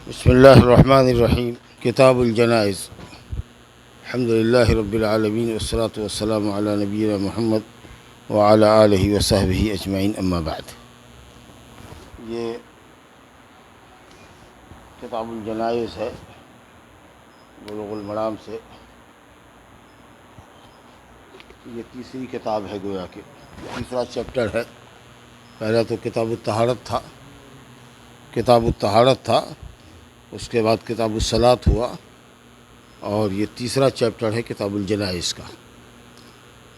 بسم اللہ الرحمن الرحیم کتاب الجنائز الحمد للہ رب العالمین والصلاة والسلام علی نبینا محمد وعلی آلہ وصحبہ اجمعین اما بعد۔ یہ کتاب الجنائز ہے بلوغ المرام سے، یہ تیسری کتاب ہے، گویا کہ تیسرا چیپٹر ہے۔ پہلا تو کتاب الطہارت تھا، اس کے بعد کتاب الصلاۃ ہوا، اور یہ تیسرا چیپٹر ہے کتاب الجنائز کا۔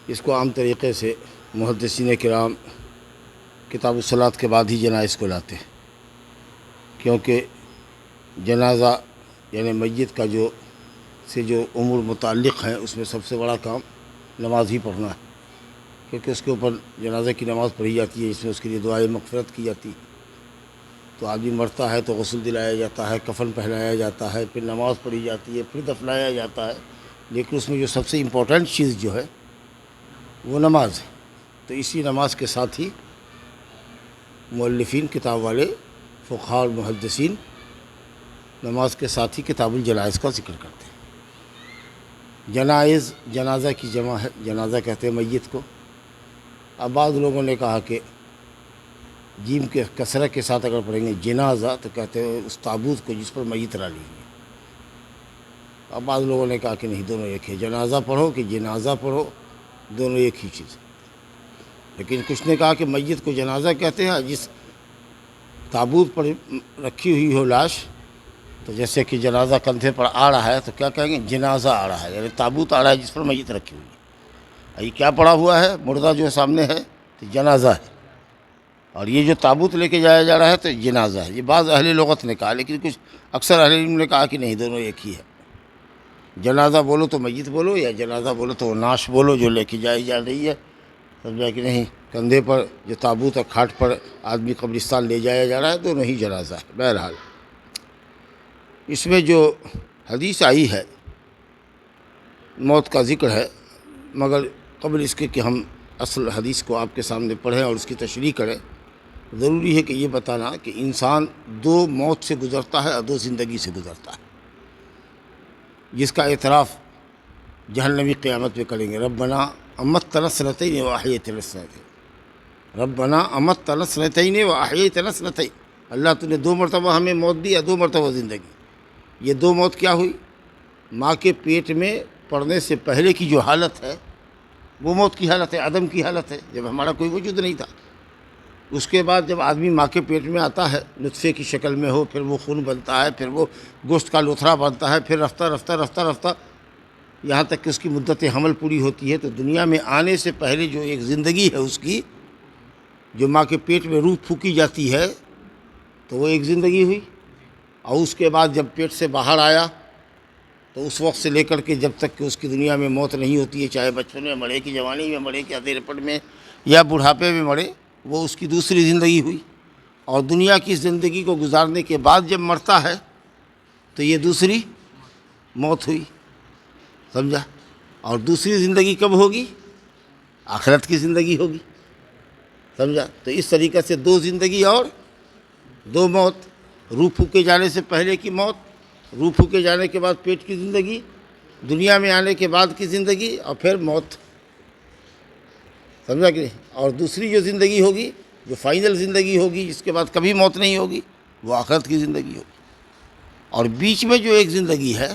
اس کو عام طریقے سے محدثین کرام کتاب الصلاۃ کے بعد ہی جنائز کو لاتے ہیں، کیونکہ جنازہ یعنی میت کا جو امور متعلق ہیں اس میں سب سے بڑا کام نماز ہی پڑھنا ہے، کیونکہ اس کے اوپر جنازہ کی نماز پڑھی جاتی ہے، جس میں اس کے لیے دعائے مغفرت کی جاتی ہے۔ تو آدمی مرتا ہے تو غسل دلایا جاتا ہے، کفن پہنایا جاتا ہے، پھر نماز پڑھی جاتی ہے، پھر دفنایا جاتا ہے، لیکن اس میں جو سب سے امپورٹنٹ چیز جو ہے وہ نماز ہے۔ تو اسی نماز کے ساتھ ہی مؤلفین، کتاب والے، فقہاء اور محدثین نماز کے ساتھ ہی کتاب الجنائز کا ذکر کرتے ہیں۔ جنائز جنازہ کی جمع ہے، جنازہ کہتے ہیں میت کو۔ اب بعض لوگوں نے کہا کہ جیم کے کسرہ کے ساتھ اگر پڑھیں گے جنازہ تو کہتے ہیں اس تابوت کو جس پر میت ڈالی ہوئی ہے۔ اب بعض لوگوں نے کہا کہ نہیں، دونوں ایک ہے، جنازہ پڑھو کہ جنازہ پڑھو، دونوں ایک ہی چیز ہے۔ لیکن کچھ نے کہا کہ میت کو جنازہ کہتے ہیں، جس تابوت پر رکھی ہوئی ہو لاش، تو جیسے کہ جنازہ کندھے پر آ رہا ہے تو کیا کہیں گے؟ جنازہ آ رہا ہے، یعنی تابوت آ رہا ہے جس پر میت رکھی ہوئی ہے۔ یہ کیا پڑا ہوا ہے؟ مردہ جو سامنے ہے تو جنازہ ہے، اور یہ جو تابوت لے کے جایا جا رہا ہے تو جنازہ ہے۔ یہ بعض اہل لغت نے کہا، لیکن کچھ اکثر اہل علم نے کہا کہ نہیں، دونوں ایک ہی ہے۔ جنازہ بولو تو میت بولو، یا جنازہ بولو تو وہ نعش بولو جو لے کے جائی جا رہی ہے، سمجھا کہ نہیں؟ کندھے پر جو تابوت اور کھاٹ پر آدمی قبرستان لے جایا جا رہا ہے، دونوں ہی جنازہ ہے۔ بہرحال اس میں جو حدیث آئی ہے موت کا ذکر ہے، مگر قبل اس کے کہ ہم اصل حدیث کو آپ کے سامنے پڑھیں اور اس کی تشریح کریں، ضروری ہے کہ یہ بتانا کہ انسان دو موت سے گزرتا ہے اور دو زندگی سے گزرتا ہے، جس کا اعتراف جہنمی قیامت میں کریں گے۔ ربنا امتنا سنتین واحییتنا سنتین، ربنا امتنا سنتین واحییتنا سنتین، اللہ تو نے دو مرتبہ ہمیں موت دی اور دو مرتبہ زندگی۔ یہ دو موت کیا ہوئی؟ ماں کے پیٹ میں پڑنے سے پہلے کی جو حالت ہے وہ موت کی حالت ہے، عدم کی حالت ہے، جب ہمارا کوئی وجود نہیں تھا۔ اس کے بعد جب آدمی ماں کے پیٹ میں آتا ہے، نطفے کی شکل میں ہو، پھر وہ خون بنتا ہے، پھر وہ گوشت کا لوتھڑا بنتا ہے، پھر رفتہ رفتہ رفتہ رفتہ یہاں تک کہ اس کی مدت حمل پوری ہوتی ہے، تو دنیا میں آنے سے پہلے جو ایک زندگی ہے اس کی، جو ماں کے پیٹ میں روح پھونکی جاتی ہے، تو وہ ایک زندگی ہوئی۔ اور اس کے بعد جب پیٹ سے باہر آیا تو اس وقت سے لے کر کے جب تک کہ اس کی دنیا میں موت نہیں ہوتی ہے، چاہے بچپن میں مرے، کہ جوانی میں مرے، کہ ادھیڑ پن میں یا بڑھاپے میں مرے، وہ اس کی دوسری زندگی ہوئی۔ اور دنیا کی زندگی کو گزارنے کے بعد جب مرتا ہے تو یہ دوسری موت ہوئی، سمجھا؟ اور دوسری زندگی کب ہوگی؟ آخرت کی زندگی ہوگی، سمجھا؟ تو اس طریقے سے دو زندگی اور دو موت، روح پھونکے جانے سے پہلے کی موت، روح پھونکے جانے کے بعد پیٹ کی زندگی، دنیا میں آنے کے بعد کی زندگی، اور پھر موت، سمجھا کہ نہیں؟ اور دوسری جو زندگی ہوگی، جو فائنل زندگی ہوگی، جس کے بعد کبھی موت نہیں ہوگی، وہ آخرت کی زندگی ہوگی۔ اور بیچ میں جو ایک زندگی ہے،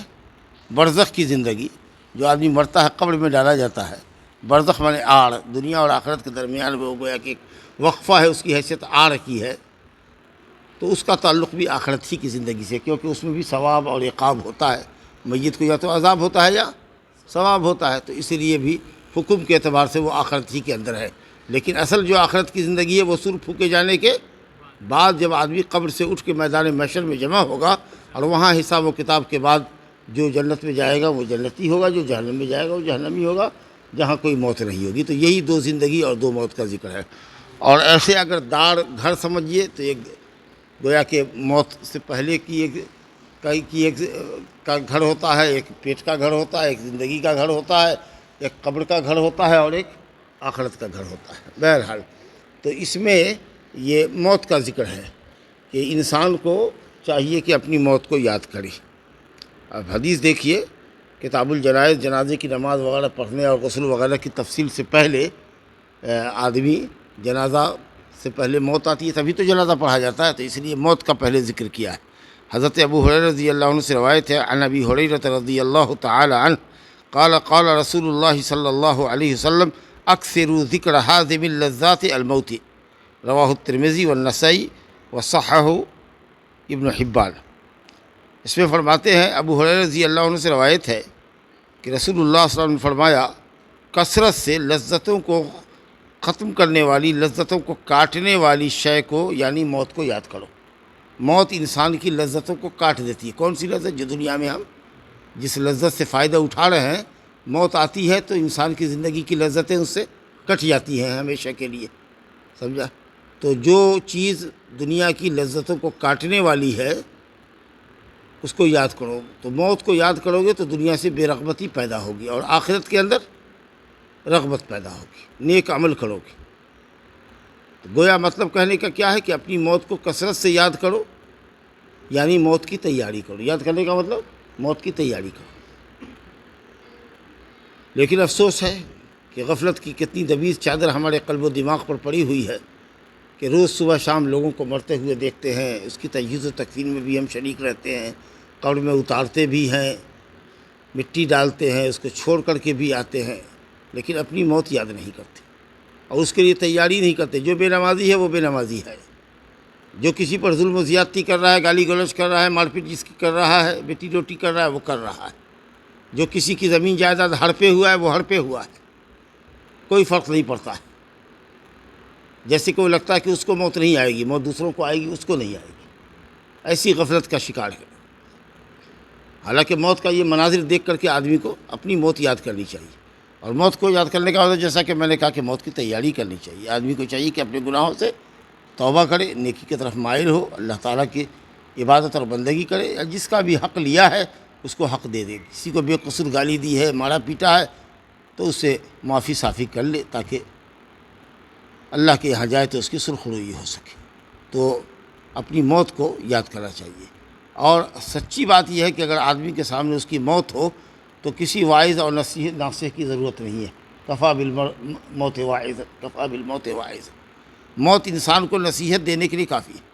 برزخ کی زندگی، جو آدمی مرتا ہے قبر میں ڈالا جاتا ہے، برزخ مانے آڑ، دنیا اور آخرت کے درمیان وہ گویا کہ ایک وقفہ ہے، اس کی حیثیت آڑ کی ہے، تو اس کا تعلق بھی آخرت ہی کی زندگی سے، کیونکہ اس میں بھی ثواب اور عقاب ہوتا ہے۔ میت کو یا تو عذاب ہوتا ہے یا ثواب ہوتا ہے، تو اسی لیے بھی حکم کے اعتبار سے وہ آخرت ہی کے اندر ہے۔ لیکن اصل جو آخرت کی زندگی ہے وہ سر پھونکے جانے کے بعد، جب آدمی قبر سے اٹھ کے میدان محشر میں جمع ہوگا، اور وہاں حساب و کتاب کے بعد جو جنت میں جائے گا وہ جنتی ہوگا، جو جہنم میں جائے گا وہ جہنمی ہوگا، جہاں کوئی موت نہیں ہوگی۔ تو یہی دو زندگی اور دو موت کا ذکر ہے۔ اور ایسے اگر دار گھر سمجھیے تو ایک گویا کہ موت سے پہلے کی ایک کا گھر ہوتا ہے، ایک پیٹ کا گھر ہوتا ہے، ایک زندگی کا گھر ہوتا ہے، ایک قبر کا گھر ہوتا ہے، اور ایک آخرت کا گھر ہوتا ہے۔ بہرحال تو اس میں یہ موت کا ذکر ہے کہ انسان کو چاہیے کہ اپنی موت کو یاد کرے۔ اب حدیث دیکھیے، کتاب الجنائز، جنازے کی نماز وغیرہ پڑھنے اور غسل وغیرہ کی تفصیل سے پہلے آدمی جنازہ سے پہلے موت آتی ہے تبھی تو جنازہ پڑھا جاتا ہے، تو اس لیے موت کا پہلے ذکر کیا ہے۔ حضرت ابو ہریرہ رضی اللہ عنہ سے روایت ہے، عن ابی ہریرہ رضی اللہ تعالی عنہ قال قال رسول اللہ صلی اللہ علیہ وسلم اکثروا ذکر ہاذم اللذات الموت، رواہ الترمذی والنسائی وصححہ ابن حبان۔ اس میں فرماتے ہیں، ابو ہریرہ رضی اللہ عنہ سے روایت ہے کہ رسول اللہ صلی اللہ علیہ وسلم نے فرمایا، کثرت سے لذتوں کو ختم کرنے والی، لذتوں کو کاٹنے والی شے کو یعنی موت کو یاد کرو۔ موت انسان کی لذتوں کو کاٹ دیتی ہے۔ کون سی لذت؟ جو دنیا میں ہم جس لذت سے فائدہ اٹھا رہے ہیں، موت آتی ہے تو انسان کی زندگی کی لذتیں اس سے کٹ جاتی ہیں ہمیشہ کے لیے، سمجھا؟ تو جو چیز دنیا کی لذتوں کو کاٹنے والی ہے اس کو یاد کرو، تو موت کو یاد کرو گے تو دنیا سے بے رغبتی پیدا ہوگی اور آخرت کے اندر رغبت پیدا ہوگی، نیک عمل کرو گے۔ تو گویا مطلب کہنے کا کیا ہے کہ اپنی موت کو کثرت سے یاد کرو، یعنی موت کی تیاری کرو۔ یاد کرنے کا مطلب موت کی تیاری کرو۔ لیکن افسوس ہے کہ غفلت کی کتنی دبیز چادر ہمارے قلب و دماغ پر پڑی ہوئی ہے کہ روز صبح شام لوگوں کو مرتے ہوئے دیکھتے ہیں، اس کی تجہیز و تکفین میں بھی ہم شریک رہتے ہیں، قبر میں اتارتے بھی ہیں، مٹی ڈالتے ہیں، اس کو چھوڑ کر کے بھی آتے ہیں، لیکن اپنی موت یاد نہیں کرتے اور اس کے لیے تیاری نہیں کرتے۔ جو بے نمازی ہے وہ بے نمازی ہے، جو کسی پر ظلم و زیادتی کر رہا ہے، گالی گلوچ کر رہا ہے، مار پیٹ جس کی کر رہا ہے، بیٹی روٹی کر رہا ہے، وہ کر رہا ہے۔ جو کسی کی زمین جائیداد ہڑپے ہوا ہے وہ ہڑپے ہوا ہے، کوئی فرق نہیں پڑتا ہے۔ جیسے کہ وہ لگتا ہے کہ اس کو موت نہیں آئے گی، موت دوسروں کو آئے گی، اس کو نہیں آئے گی، ایسی غفلت کا شکار ہے۔ حالانکہ موت کا یہ مناظر دیکھ کر کے آدمی کو اپنی موت یاد کرنی چاہیے، اور موت کو یاد کرنے کا مطلب جیسا کہ میں نے کہا کہ موت کی تیاری کرنی چاہیے۔ آدمی کو چاہیے کہ اپنے گناہوں سے توبہ کرے، نیکی کی طرف مائل ہو، اللہ تعالیٰ کی عبادت اور بندگی کرے، یا جس کا بھی حق لیا ہے اس کو حق دے دے۔ کسی کو بے قصور گالی دی ہے، مارا پیٹا ہے، تو اس سے معافی صافی کر لے تاکہ اللہ کے یہاں جائے تو اس کی سرخروئی ہو سکے۔ تو اپنی موت کو یاد کرنا چاہیے۔ اور سچی بات یہ ہے کہ اگر آدمی کے سامنے اس کی موت ہو تو کسی واعظ اور ناصح کی ضرورت نہیں ہے۔ کفا بالموت واعظ، کفا بالموت واعظ۔ موت انسان کو نصیحت دینے کے لیے کافی ہے۔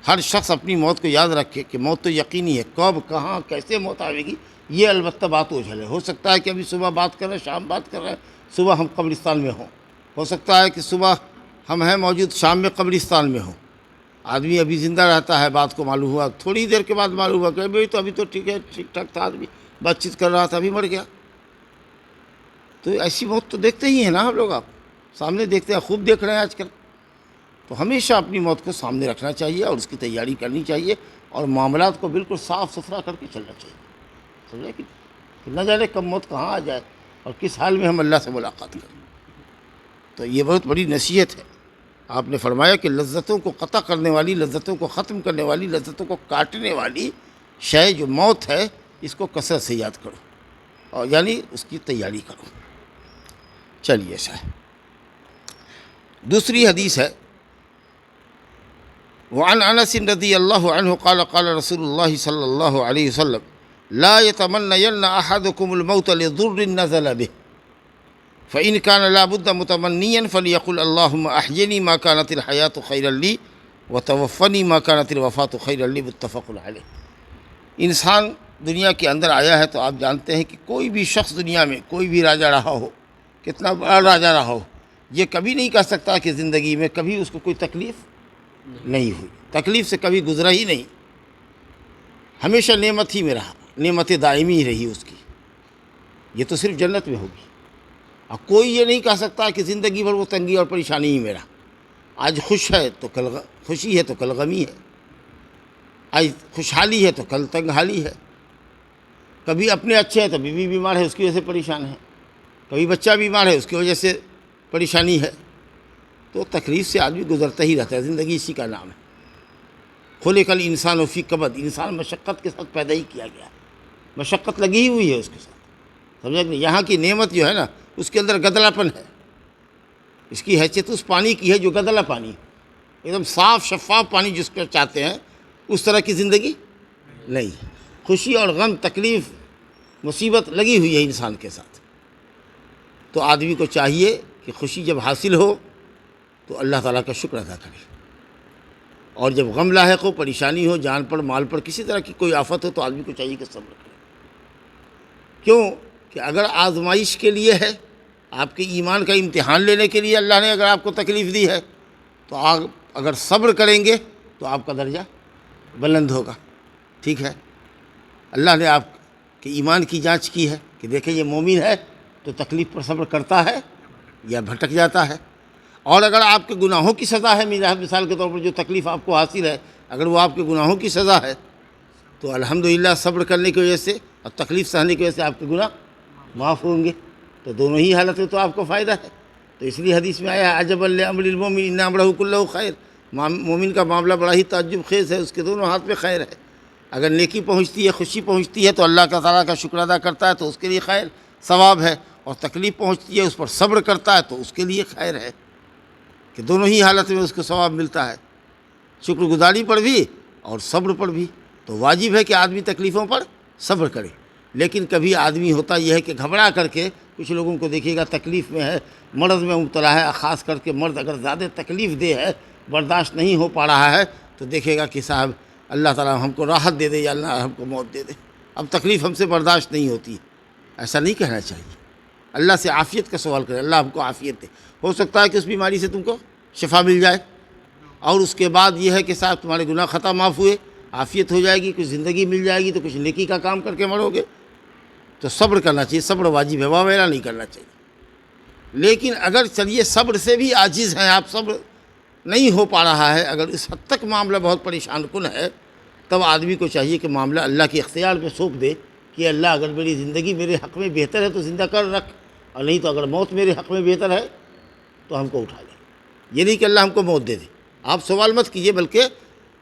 ہر شخص اپنی موت کو یاد رکھے کہ موت تو یقینی ہے، کب کہاں کیسے موت آئے گی یہ البتہ بات اوجھل ہے۔ ہو سکتا ہے کہ ابھی صبح بات کر رہے ہیں، شام بات کر رہے ہیں، صبح ہم قبرستان میں ہوں، ہو سکتا ہے کہ صبح ہم ہیں موجود، شام میں قبرستان میں ہوں۔ آدمی ابھی زندہ رہتا ہے، بات کو معلوم ہوا، تھوڑی دیر کے بعد معلوم ہوا کہ ابھی تو ٹھیک ہے، ٹھیک ٹھاک تھا، آدمی بات چیت کر رہا تھا، ابھی مر گیا۔ تو ایسی موت تو دیکھتے ہی ہیں نا ہم لوگ، آپ سامنے دیکھتے ہیں، خوب دیکھ رہے ہیں آج کل۔ تو ہمیشہ اپنی موت کو سامنے رکھنا چاہیے اور اس کی تیاری کرنی چاہیے، اور معاملات کو بالکل صاف ستھرا کر کے چلنا چاہیے، سمجھے کہ نہ جانے کب موت کہاں آ جائے اور کس حال میں ہم اللہ سے ملاقات کریں۔ تو یہ بہت بڑی نصیحت ہے۔ آپ نے فرمایا کہ لذتوں کو قطع کرنے والی، لذتوں کو ختم کرنے والی، لذتوں کو کاٹنے والی شے جو موت ہے، اس کو کثرت سے یاد کرو، اور یعنی اس کی تیاری کرو۔ چلیے صاحب، دوسری حدیث ہے، وعن انس رضی اللہ عنہ قال قال رسول اللہ صلی اللہ علیہ وسلم لا يتمنين احدكم الموت لضر نزل به فإن كان لا بد متمنيا فليقل اللهم احيني ما كانت الحياة خيرا لي وتوفني ما كانت الوفاة خيرا لي، متفق علیہ۔ انسان دنیا کے اندر آیا ہے تو آپ جانتے ہیں کہ کوئی بھی شخص دنیا میں، کوئی بھی راجہ رہا ہو، کتنا بڑا راجہ رہا ہو، یہ کبھی نہیں کہہ سکتا کہ زندگی میں کبھی اس کو کوئی تکلیف نہیں ہوئی، تکلیف سے کبھی گزرا ہی نہیں، ہمیشہ نعمت ہی میں رہا، نعمت دائمی ہی رہی اس کی۔ یہ تو صرف جنت میں ہوگی۔ اور کوئی یہ نہیں کہہ سکتا کہ زندگی بھر وہ تنگی اور پریشانی ہی میں رہا، آج خوش ہے تو کل خوشی ہے تو کل غمی ہے، آج خوشحالی ہے تو کل تنگ حالی ہے، کبھی اپنے اچھے ہیں تو بیوی بیمار ہے اس کی وجہ سے پریشان ہے، کبھی بچہ بیمار ہے اس کی وجہ سے پریشانی ہے۔ تو تکلیف سے آدمی گزرتا ہی رہتا ہے، زندگی اسی کا نام ہے۔ خلق الانسان فی کبد، انسان مشقت کے ساتھ پیدا ہی کیا گیا، مشقت لگی ہی ہوئی ہے اس کے ساتھ، سمجھا کہ یہاں کی نعمت جو ہے نا اس کے اندر گدلا پن ہے، اس کی حیثیت اس پانی کی ہے جو گدلا پانی، ایک دم صاف شفاف پانی جس کو چاہتے ہیں، اس طرح کی زندگی نہیں. خوشی اور غم، تکلیف، مصیبت لگی ہوئی ہے انسان کے ساتھ. تو آدمی کو چاہیے کہ خوشی جب حاصل ہو تو اللہ تعالیٰ کا شکر ادا کرے، اور جب غم لاحق ہو، پریشانی ہو، جان پر، مال پر، کسی طرح کی کوئی آفت ہو تو آدمی کو چاہیے کہ صبر کرے. کیوں کہ اگر آزمائش کے لیے ہے، آپ کے ایمان کا امتحان لینے کے لیے اللہ نے اگر آپ کو تکلیف دی ہے، تو آپ اگر صبر کریں گے تو آپ کا درجہ بلند ہوگا. ٹھیک ہے، اللہ نے آپ کے ایمان کی جانچ کی ہے کہ دیکھیں یہ مومن ہے تو تکلیف پر صبر کرتا ہے یا بھٹک جاتا ہے. اور اگر آپ کے گناہوں کی سزا ہے، مثال کے طور پر جو تکلیف آپ کو حاصل ہے، اگر وہ آپ کے گناہوں کی سزا ہے تو الحمدللہ صبر کرنے کی وجہ سے اور تکلیف سہنے کی وجہ سے آپ کے گناہ معاف ہوں گے. تو دونوں ہی حالت میں تو آپ کو فائدہ ہے. تو اس لیے حدیث میں آیا عجبا لامر المؤمن ان امرہ کلہ خیر، مومن کا معاملہ بڑا ہی تعجب خیز ہے، اس کے دونوں ہاتھ میں خیر ہے. اگر نیکی پہنچتی ہے، خوشی پہنچتی ہے تو اللہ تعالیٰ کا شکر ادا کرتا ہے تو اس کے لیے خیر ثواب ہے، اور تکلیف پہنچتی ہے اس پر صبر کرتا ہے تو اس کے لیے خیر ہے، کہ دونوں ہی حالت میں اس کو ثواب ملتا ہے، شکر گزاری پر بھی اور صبر پر بھی. تو واجب ہے کہ آدمی تکلیفوں پر صبر کرے. لیکن کبھی آدمی ہوتا یہ ہے کہ گھبرا کر کے، کچھ لوگوں کو دیکھیے گا تکلیف میں ہے، مرض میں مبتلا ہے، خاص کر کے مرد اگر زیادہ تکلیف دے ہے، برداشت نہیں ہو پا رہا ہے، تو دیکھے گا کہ صاحب اللہ تعالیٰ ہم کو راحت دے دے یا اللہ ہم کو موت دے دے، اب تکلیف ہم سے برداشت نہیں ہوتی. ایسا نہیں کہنا چاہیے. اللہ سے عافیت کا سوال کرے، اللہ ہم کو عافیت دے. ہو سکتا ہے کہ اس بیماری سے تم کو شفا مل جائے، اور اس کے بعد یہ ہے کہ صاحب تمہارے گناہ خطا معاف ہوئے، عافیت ہو جائے گی، کچھ زندگی مل جائے گی، تو کچھ نیکی کا کام کر کے مرو گے. تو صبر کرنا چاہیے، صبر واجب ہے، واویلا نہیں کرنا چاہیے. لیکن اگر چلیے صبر سے بھی عاجز ہیں آپ، صبر نہیں ہو پا رہا ہے، اگر اس حد تک معاملہ بہت پریشان کن ہے، تب آدمی کو چاہیے کہ معاملہ اللہ کے اختیار پہ سونپ دے کہ اللہ اگر میری زندگی میرے حق میں بہتر ہے تو زندہ کر رکھ، اور نہیں تو اگر موت میرے حق میں بہتر ہے تو ہم کو اٹھا لے. یہ نہیں کہ اللہ ہم کو موت دے دے. آپ سوال مت کیجئے بلکہ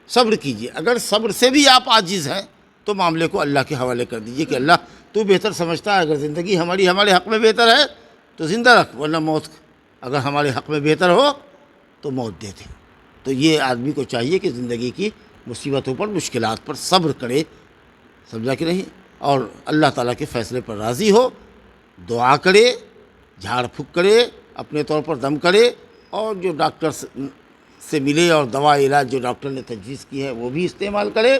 صبر کیجئے. اگر صبر سے بھی آپ عاجز ہیں تو معاملے کو اللہ کے حوالے کر دیجئے کہ اللہ تو بہتر سمجھتا ہے، اگر زندگی ہمارے حق میں بہتر ہے تو زندہ رکھ، ورنہ موت اگر ہمارے حق میں بہتر ہو تو موت دے دے. تو یہ آدمی کو چاہیے کہ زندگی کی مصیبتوں پر، مشکلات پر صبر کرے، سمجھا کہ نہیں، اور اللہ تعالیٰ کے فیصلے پر راضی ہو، دعا کرے، جھاڑ پھونک کرے، اپنے طور پر دم کرے، اور جو ڈاکٹر سے ملے اور دوا علاج جو ڈاکٹر نے تجویز کی ہے وہ بھی استعمال کرے،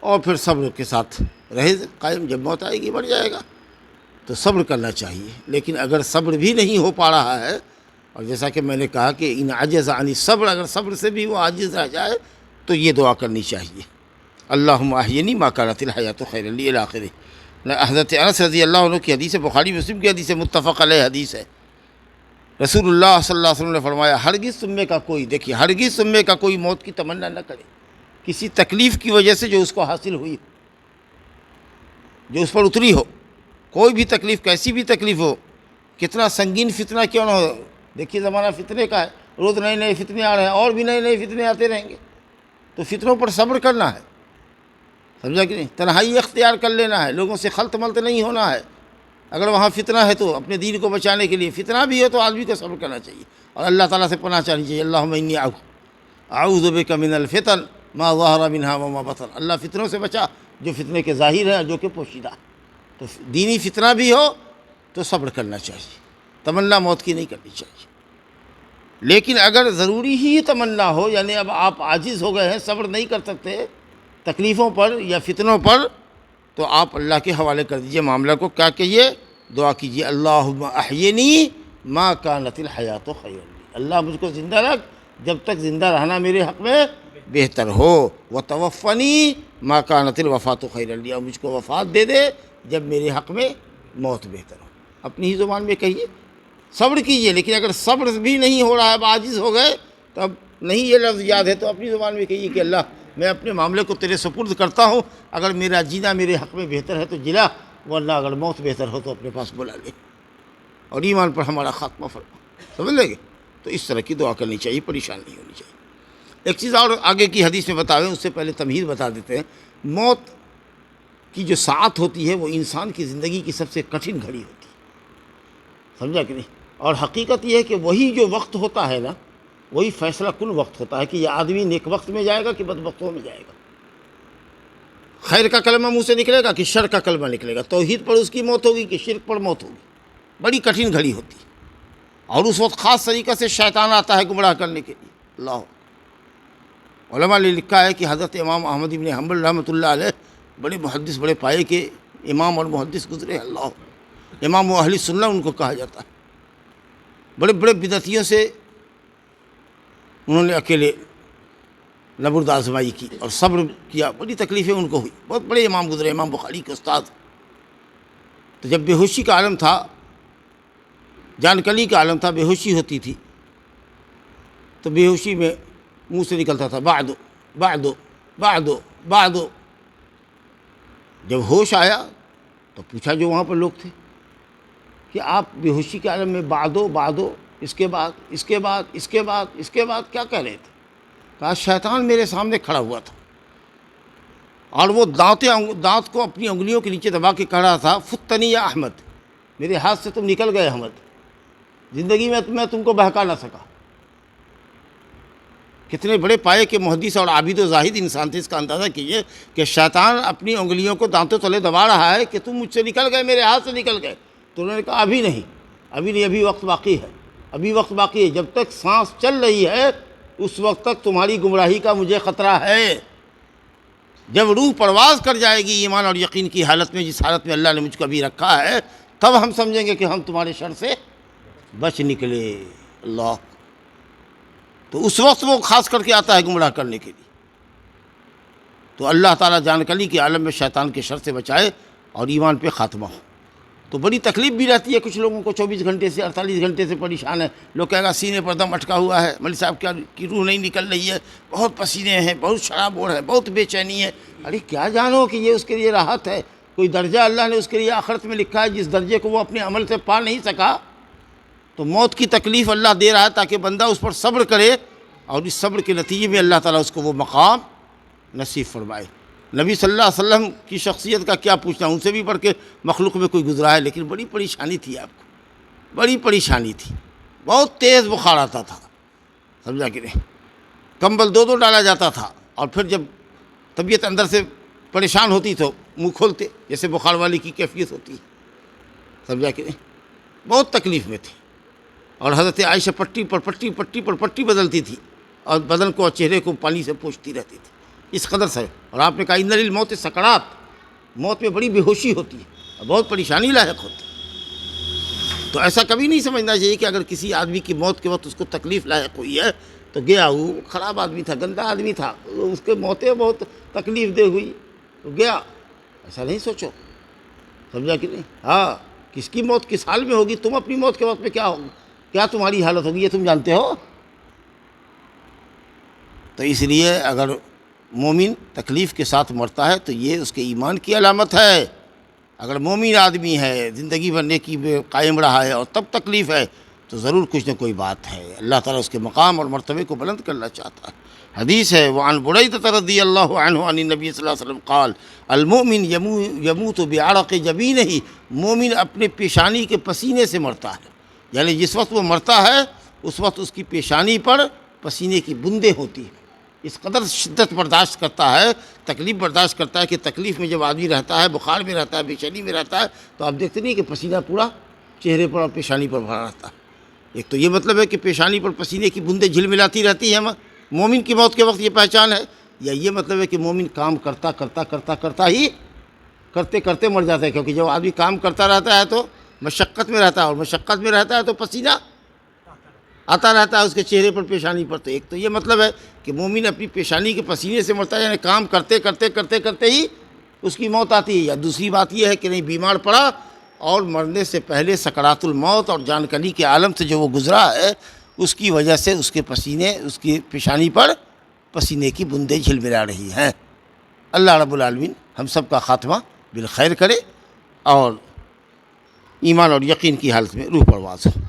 اور پھر صبر کے ساتھ رہے قائم. جب موت آئے گی مر جائے گا. تو صبر کرنا چاہیے. لیکن اگر صبر بھی نہیں ہو پا رہا ہے، اور جیسا کہ میں نے کہا کہ ان عجز عن الصبر، اگر صبر سے بھی وہ عاجز رہ جائے تو یہ دعا کرنی چاہیے، اللہم احینی ما کانت الحیات خیرا لی الی آخرہ. حضرت انس رضی اللہ عنہ کی حدیث ہے، بخاری مسلم کی حدیث ہے، متفق علیہ حدیث ہے. رسول اللہ صلی اللہ علیہ وسلم نے فرمایا ہرگز تم میں کا کوئی، دیکھیے ہرگز تم میں کا کوئی موت کی تمنا نہ کرے کسی تکلیف کی وجہ سے جو اس کو حاصل ہوئی، جو اس پر اتری ہو. کوئی بھی تکلیف، کیسی بھی تکلیف ہو، کتنا سنگین فتنہ کیوں نہ ہو. دیکھیے زمانہ فتنے کا ہے، روز نئے نئے فتنے آ رہے ہیں، اور بھی نئے نئے فتنے آتے رہیں گے. تو فتنوں پر صبر کرنا ہے، سمجھا کہ نہیں. تنہائی اختیار کر لینا ہے، لوگوں سے خلط ملط نہیں ہونا ہے. اگر وہاں فتنہ ہے تو اپنے دین کو بچانے کے لیے، فتنہ بھی ہے تو آدمی کو صبر کرنا چاہیے، اور اللہ تعالیٰ سے پناہ چاہنی چاہیے. اللہم انی اعوذ بک من الفتن ما ظہر منہا وما بطن. اللہ فتنوں سے بچا جو فتنے کے ظاہر ہیں اور جو کہ پوشیدہ. تو دینی فتنہ بھی ہو تو صبر کرنا چاہیے، تمنا موت کی نہیں کرنی چاہیے. لیکن اگر ضروری ہی تمنا ہو، یعنی اب آپ عاجز ہو گئے ہیں، صبر نہیں کر سکتے تکلیفوں پر یا فتنوں پر، تو آپ اللہ کے حوالے کر دیجئے معاملہ کو. کیا کہیے؟ دعا کیجئے اللہم احینی ما کانت الحیات خیر لی. اللہ مجھ کو زندہ رکھ جب تک زندہ رہنا میرے حق میں بہتر ہو. وتوفنی ما کانت الوفات خیر لی. اور مجھ کو وفات دے دے جب میرے حق میں موت بہتر ہو. اپنی ہی زبان میں کہیے، صبر کیجئے. لیکن اگر صبر بھی نہیں ہو رہا ہے، اب عاجز ہو گئے، تو اب نہیں یہ لفظ یاد ہے تو اپنی زبان میں کہیے کہ اللہ میں اپنے معاملے کو تیرے سپرد کرتا ہوں، اگر میرا جینا میرے حق میں بہتر ہے تو جلا، ورنہ اگر موت بہتر ہو تو اپنے پاس بلا لے، اور ایمان پر ہمارا خاتمہ فرما. سمجھ لیں گے؟ تو اس طرح کی دعا کرنی چاہیے، پریشان نہیں ہونی چاہیے. ایک چیز اور آگے کی حدیث میں بتاویں، اس سے پہلے تمہید بتا دیتے ہیں. موت کی جو ساعت ہوتی ہے وہ انسان کی زندگی کی سب سے کٹھن گھڑی ہوتی ہے، سمجھا کہ نہیں. اور حقیقت یہ ہے کہ وہی جو وقت ہوتا ہے نا، وہی فیصلہ کن وقت ہوتا ہے کہ یہ آدمی نیک وقت میں جائے گا کہ بد وقتوں میں جائے گا. خیر کا کلمہ منہ سے نکلے گا کہ شر کا کلمہ نکلے گا، توحید پر اس کی موت ہوگی کہ شرک پر موت ہوگی۔ بڑی کٹھن گھڑی ہوتی ہے، اور اس وقت خاص طریقے سے شیطان آتا ہے گمراہ کرنے کے لیے۔ اللہ علماء نے لکھا ہے کہ حضرت امام احمد بن حنبل رحمۃ اللہ علیہ بڑے محدث، بڑے پائے کے امام اور محدث گزرے، اللہ امام و اہل سنہ ان کو کہا جاتا ہے۔ بڑے بڑے بدعتیوں سے انہوں نے اکیلے نبرد آزمائی کی اور صبر کیا، بڑی تکلیفیں ان کو ہوئی، بہت بڑے امام گزرے، امام بخاری کے استاد۔ تو جب بے ہوشی کا عالم تھا، جان کلی کا عالم تھا، بے ہوشی ہوتی تھی، تو بے ہوشی میں منہ سے نکلتا تھا بعد بعد بعد بعد۔ جب ہوش آیا تو پوچھا جو وہاں پر لوگ تھے کہ آپ بے ہوشی کے عالم میں بعدو بعدو، اس کے بعد اس کے بعد اس کے بعد اس کے بعد کیا کہہ رہے تھے؟ کہا شیطان میرے سامنے کھڑا ہوا تھا اور وہ دانت کو اپنی انگلیوں کے نیچے دبا کے کہہ رہا تھا فتنی یا احمد، میرے ہاتھ سے تم نکل گئے احمد، زندگی میں تم کو بہکا نہ سکا۔ کتنے بڑے پائے کے محدث اور عابد و زاہد انسان تھے، اس کا اندازہ کیجئے کہ شیطان اپنی انگلیوں کو دانتوں تلے دبا رہا ہے کہ تم مجھ سے نکل گئے، میرے ہاتھ سے نکل گئے۔ تو انہوں نے کہا ابھی نہیں، ابھی وقت باقی ہے، ابھی وقت باقی ہے، جب تک سانس چل رہی ہے اس وقت تک تمہاری گمراہی کا مجھے خطرہ ہے۔ جب روح پرواز کر جائے گی ایمان اور یقین کی حالت میں، جس حالت میں اللہ نے مجھ کو ابھی رکھا ہے، تب ہم سمجھیں گے کہ ہم تمہارے شر سے بچ نکلے۔ اللہ، تو اس وقت وہ خاص کر کے آتا ہے گمراہ کرنے کے لیے۔ تو اللہ تعالیٰ جان کلی کے عالم میں شیطان کے شر سے بچائے اور ایمان پہ خاتمہ ہو۔ تو بڑی تکلیف بھی رہتی ہے کچھ لوگوں کو، 24 گھنٹے سے 48 گھنٹے سے پریشان ہے، لوگ کہے گا سینے پر دم اٹکا ہوا ہے، مولوی صاحب کی روح نہیں نکل رہی ہے، بہت پسینے ہیں، بہت شراب ہو رہا ہے، بہت بے چینی ہے۔ ارے کیا جانو کہ یہ اس کے لیے راحت ہے، کوئی درجہ اللہ نے اس کے لیے آخرت میں لکھا ہے جس درجے کو وہ اپنے عمل سے پا نہیں سکا۔ تو موت کی تکلیف اللہ دے رہا ہے تاکہ بندہ اس پر صبر کرے، اور اس صبر کے نتیجے میں اللہ تعالیٰ اس کو وہ مقام نصیب فرمائے۔ نبی صلی اللہ علیہ وسلم کی شخصیت کا کیا پوچھنا، ان سے بھی بڑھ کے مخلوق میں کوئی گزرا ہے، لیکن بڑی پریشانی تھی آپ کو، بڑی پریشانی تھی، بہت تیز بخار آتا تھا، سمجھا کہ نہیں؟ کمبل دو ڈالا جاتا تھا، اور پھر جب طبیعت اندر سے پریشان ہوتی تو منہ کھولتے، جیسے بخار والی کی کیفیت ہوتی ہے، سمجھا کہ نہیں؟ بہت تکلیف میں تھی، اور حضرت عائشہ پٹی پر پٹی بدلتی تھی اور بدن کو اور چہرے کو پانی سے پوچھتی رہتی تھی، اس قدر سے۔ اور آپ نے کہا ان للموت سکرات، موت میں بڑی بے ہوشی ہوتی ہے اور بہت پریشانی لاحق ہوتی ہے۔ تو ایسا کبھی نہیں سمجھنا چاہیے کہ اگر کسی آدمی کی موت کے وقت اس کو تکلیف لاحق ہوئی ہے تو گیا، وہ خراب آدمی تھا، گندا آدمی تھا، اس کے موتیں بہت تکلیف دہ ہوئی تو گیا، ایسا نہیں سوچو، سمجھا کہ نہیں؟ ہاں، کس کی موت کس حال میں ہوگی، تم اپنی موت کے وقت میں کیا ہوگی، کیا تمہاری حالت ہوگی، یہ تم جانتے ہو۔ تو اس لیے اگر مومن تکلیف کے ساتھ مرتا ہے تو یہ اس کے ایمان کی علامت ہے۔ اگر مومن آدمی ہے، زندگی بھر نیکی میں قائم رہا ہے اور تب تکلیف ہے تو ضرور کچھ نہ کوئی بات ہے، اللہ تعالیٰ اس کے مقام اور مرتبے کو بلند کرنا چاہتا ہے۔ حدیث ہے وعن بریدہ رضی اللہ عنہ عن النبی صلی اللہ علیہ وسلم قال المؤمن یموت بعرق جبینہ، مومن اپنے پیشانی کے پسینے سے مرتا ہے، یعنی جس وقت وہ مرتا ہے اس وقت اس کی پیشانی پر پسینے کی بوندیں ہوتی ہیں، اس قدر شدت برداشت کرتا ہے، تکلیف برداشت کرتا ہے کہ تکلیف میں جب آدمی رہتا ہے، بخار میں رہتا ہے، بے چینی میں رہتا ہے، تو آپ دیکھتے نہیں کہ پسینہ پورا چہرے پر اور پیشانی پر بھرا رہتا ہے۔ ایک تو یہ مطلب ہے کہ پیشانی پر پسینے کی بوندیں جھلملاتی رہتی ہیں، مومن کی موت کے وقت یہ پہچان ہے، یا یہ مطلب ہے کہ مومن کام کرتا کرتے مر جاتا ہے، کیونکہ جب آدمی کام کرتا رہتا ہے تو مشقت میں رہتا ہے، اور مشقت میں رہتا ہے تو پسینہ آتا رہتا ہے اس کے چہرے پر، پیشانی پر۔ تو ایک تو یہ مطلب ہے کہ مومن اپنی پیشانی کے پسینے سے مرتا ہے، یعنی کام کرتے ہی اس کی موت آتی ہے۔ یا دوسری بات یہ ہے کہ نہیں، بیمار پڑا اور مرنے سے پہلے سکرات الموت اور جان کلی کے عالم سے جو وہ گزرا ہے، اس کی وجہ سے اس کے پسینے، اس کی پیشانی پر پسینے کی بوندیں جھلملا رہی ہیں۔ اللہ رب العالمین ہم سب کا خاتمہ بالخیر کرے اور ایمان اور یقین کی حالت میں روح پرواز ہو۔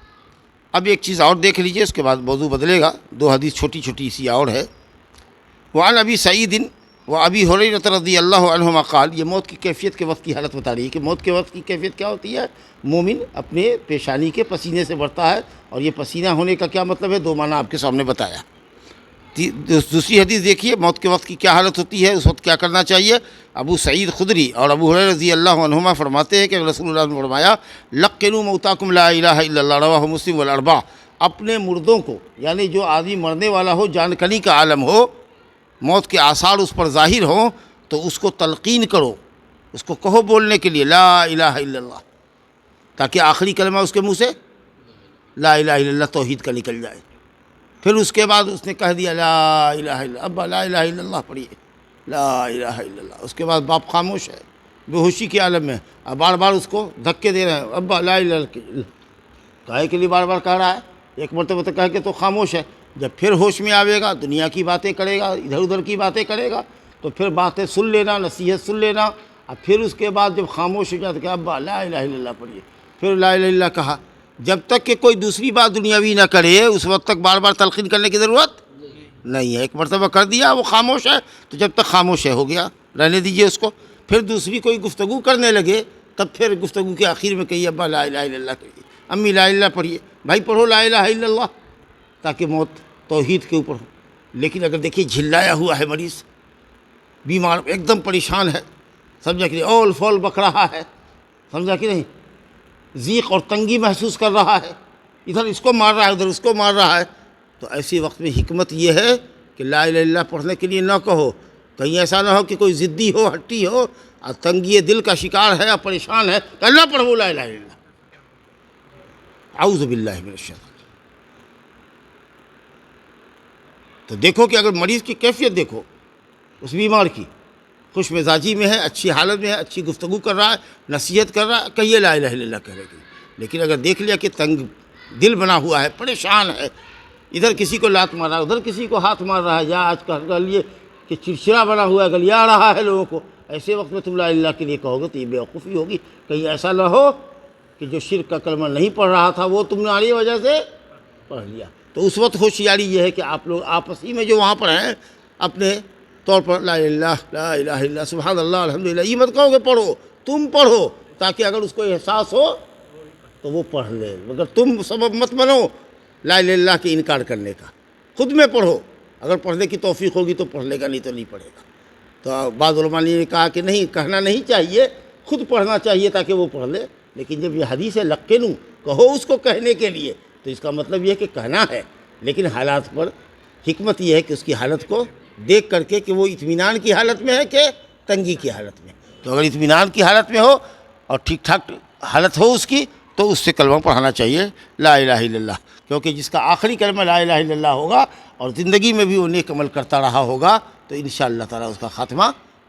اب ایک چیز اور دیکھ لیجئے، اس کے بعد موضوع بدلے گا، دو حدیث چھوٹی سی اور ہے۔ وعن ابی سعید و ابی ہریرہ رضی اللہ عنہما قال، یہ موت کی کیفیت کے وقت کی حالت بتا رہی ہے کہ موت کے وقت کی کیفیت کیا ہوتی ہے۔ مومن اپنے پیشانی کے پسینے سے مرتا ہے، اور یہ پسینہ ہونے کا کیا مطلب ہے، دو معنی آپ کے سامنے بتایا۔ دوسری حدیث دیکھیے موت کے وقت کی کیا حالت ہوتی ہے، اس وقت کیا کرنا چاہیے۔ ابو سعید خدری اور ابو ہریرہ رضی اللہ عنہما فرماتے ہیں کہ رسول اللہ نے فرمایا لقنوا موتاکم لا الہ الا اللہ، رواہ مسلم والاربعہ، اپنے مردوں کو، یعنی جو آدمی مرنے والا ہو، جان کنی کا عالم ہو، موت کے آثار اس پر ظاہر ہوں، تو اس کو تلقین کرو، اس کو کہو بولنے کے لیے لا الہ الا اللہ، تاکہ آخری کلمہ اس کے منہ سے لا الہ الا اللہ توحید کا نکل جائے۔ پھر اس کے بعد اس نے کہہ دیا لا الہ الا اللہ، ابا لا الہ الا اللہ پڑھیے، لا الہ الا اللہ، اس کے بعد باپ خاموش ہے، بے ہوشی کے عالم میں، اب بار بار اس کو دھکے دے رہے ہیں، ابا لا الہ الا اللہ، کہے کے لیے بار بار کہہ رہا ہے، ایک مرتبہ تو کہہ کے تو خاموش ہے، جب پھر ہوش میں آوے گا دنیا کی باتیں کرے گا، ادھر ادھر کی باتیں کرے گا، تو پھر باتیں سن لینا، نصیحت سن لینا، اور پھر اس کے بعد جب خاموش ہو جائے تو کہ ابا لا الہ الا اللہ پڑھیے، پھر لا الہ الا اللہ کہا، جب تک کہ کوئی دوسری بات دنیاوی نہ کرے اس وقت تک بار بار تلقین کرنے کی ضرورت نہیں ہے۔ ایک مرتبہ کر دیا وہ خاموش ہے تو جب تک خاموش ہے ہو گیا، رہنے دیجئے اس کو، پھر دوسری کوئی گفتگو کرنے لگے تب پھر گفتگو کے آخر میں کہیے ابا لا الہ الا اللہ کہیے، امی لا الہ الا اللہ پڑھیے، بھائی پڑھو لا الہ الا اللہ، تاکہ موت توحید کے اوپر ہو۔ لیکن اگر دیکھیے جھلایا ہوا ہے مریض، بیمار ایک دم پریشان ہے، سمجھا کہ نہیں، اول فول بک رہا ہے، سمجھا کہ نہیں، ضیق اور تنگی محسوس کر رہا ہے، ادھر اس کو مار رہا ہے ادھر اس کو مار رہا ہے، تو ایسی وقت میں حکمت یہ ہے کہ لا الہ الا اللہ پڑھنے کے لیے نہ کہو، کہیں ایسا نہ ہو کہ کوئی ضدی ہو، ہٹی ہو، اور تنگی دل کا شکار ہے اور پریشان ہے، کہ اللہ پڑھو لا الہ الا اللہ، اعوذ باللہ من الشیطان۔ تو دیکھو کہ اگر مریض کی کیفیت دیکھو، اس بیمار کی خوش مزاجی میں ہے، اچھی حالت میں ہے، اچھی گفتگو کر رہا ہے، نصیحت کر رہا ہے، کہیے لا الہ الا اللہ کہنے کی۔ لیکن اگر دیکھ لیا کہ تنگ دل بنا ہوا ہے، پریشان ہے، ادھر کسی کو لات مار رہا ہے ادھر کسی کو ہاتھ مار رہا ہے، یا آج کل یہ کہ چڑچڑا بنا ہوا ہے، گلیا رہا ہے لوگوں کو، ایسے وقت میں تم لا الہ الا اللہ کے لیے کہو گے تو یہ بیوقوفی ہوگی۔ کہیں ایسا نہ ہو کہ جو شرک کا کلمہ نہیں پڑھ رہا تھا وہ تمہاری وجہ سے پڑھ لیا، تو اس وقت ہوشیاری یہ ہے کہ آپ لوگ آپس ہی میں جو وہاں پر ہیں اپنے طور پر لا الہ الا اللہ، لا الہ الا اللہ، سبحان اللہ، الحمدللہ، یہ مت کہو کہ پڑھو، تم پڑھو، تاکہ اگر اس کو احساس ہو تو وہ پڑھ لے، مگر تم سبب مت بنو لا الہ الا اللہ کے انکار کرنے کا، خود میں پڑھو، اگر پڑھنے کی توفیق ہوگی تو پڑھ لے گا، نہیں تو نہیں پڑھے گا۔ تو بعض علماء نے کہا کہ نہیں، کہنا نہیں چاہیے، خود پڑھنا چاہیے تاکہ وہ پڑھ لے، لیکن جب یہ حدیث ہے لقنوا، کہو اس کو کہنے کے لیے، تو اس کا مطلب یہ ہے کہ کہنا ہے، لیکن حالات پر حکمت یہ ہے کہ اس کی حالت کو دیکھ کر کے کہ وہ اطمینان کی حالت میں ہے کہ تنگی کی حالت میں، تو اگر اطمینان کی حالت میں ہو اور ٹھیک ٹھاک حالت ہو اس کی تو اس سے کلمہ پڑھانا چاہیے لا الہ الا اللہ، کیونکہ جس کا آخری کلمہ لا الہ الا اللہ ہوگا اور زندگی میں بھی وہ نیک عمل کرتا رہا ہوگا تو انشاءاللہ تعالیٰ اس کا خاتمہ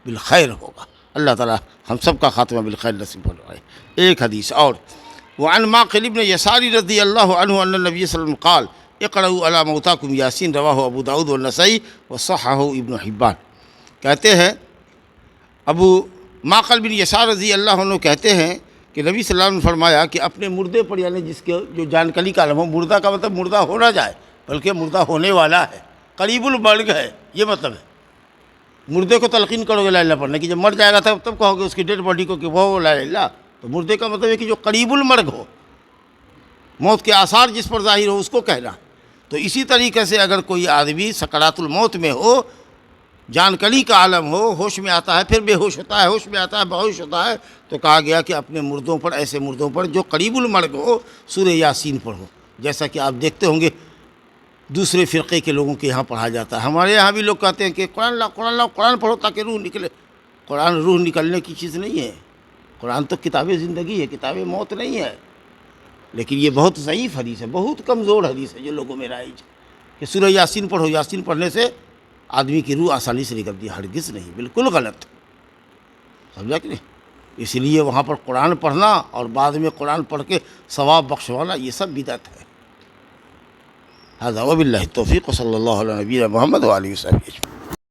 بالخیر ہوگا۔ اللہ تعالیٰ ہم سب کا خاتمہ بالخیر نصیب فرمائے۔ ایک حدیث اور، وعن معقل بن یسار رضی اللہ عنہ ان النبی صلی اللہ علیہ وسلم قال اقرؤوا علی موتاکم یاسین، رواہ ابو داؤد والنسائی وصححہ ابن حبان۔ کہتے ہیں ابو معقل بن یسار رضی اللہ عنہ کہتے ہیں کہ نبی صلی اللہ علیہ وسلم نے فرمایا کہ اپنے مردے پر، یعنی جس کے جو جان کلی کا عالم ہو، مردہ کا مطلب مردہ ہو نہ جائے بلکہ مردہ ہونے والا ہے، قریب المرگ ہے، یہ مطلب ہے۔ مردے کو تلقین کرو گے لا الہ الا اللہ پڑھنے کی، جب مر جائے گا تب کہو گے اس کی ڈیڈ باڈی کو کہ وہ لا الہ الا اللہ، تو مردے کا مطلب ہے کہ جو قریب المرگ ہو، موت کے آثار جس پر ظاہر ہو اس کو کہنا۔ تو اسی طریقے سے اگر کوئی آدمی سکرات الموت میں ہو، جان کلی کا عالم ہو، ہوش میں آتا ہے پھر بے ہوش ہوتا ہے، ہوش میں آتا ہے بہوش ہوتا ہے، تو کہا گیا کہ اپنے مردوں پر، ایسے مردوں پر جو قریب المرگ ہو، سورہ یاسین پڑھو، جیسا کہ آپ دیکھتے ہوں گے دوسرے فرقے کے لوگوں کے یہاں پڑھا جاتا ہے۔ ہمارے یہاں بھی لوگ کہتے ہیں کہ قرآن لاؤ، قرآن لاؤ، قرآن پڑھو تاکہ روح نکلے۔ قرآن روح نکلنے کی چیز نہیں ہے، قرآن تو کتاب زندگی ہے، کتاب موت نہیں ہے۔ لیکن یہ بہت ضعیف حدیث ہے، بہت کمزور حدیث ہے جو لوگوں میں رائج کہ سورہ یاسین پڑھو، یاسین پڑھنے سے آدمی کی روح آسانی سے نکلتی ہے، ہرگز نہیں، بالکل غلط، سمجھا کہ نہیں؟ اس لیے وہاں پر قرآن پڑھنا اور بعد میں قرآن پڑھ کے ثواب بخشوانا یہ سب بدعت ہے۔ ھذا وباللہ التوفیق، صلی اللہ علیہ نبینا محمد وآلہ وصحبہ اجمعین۔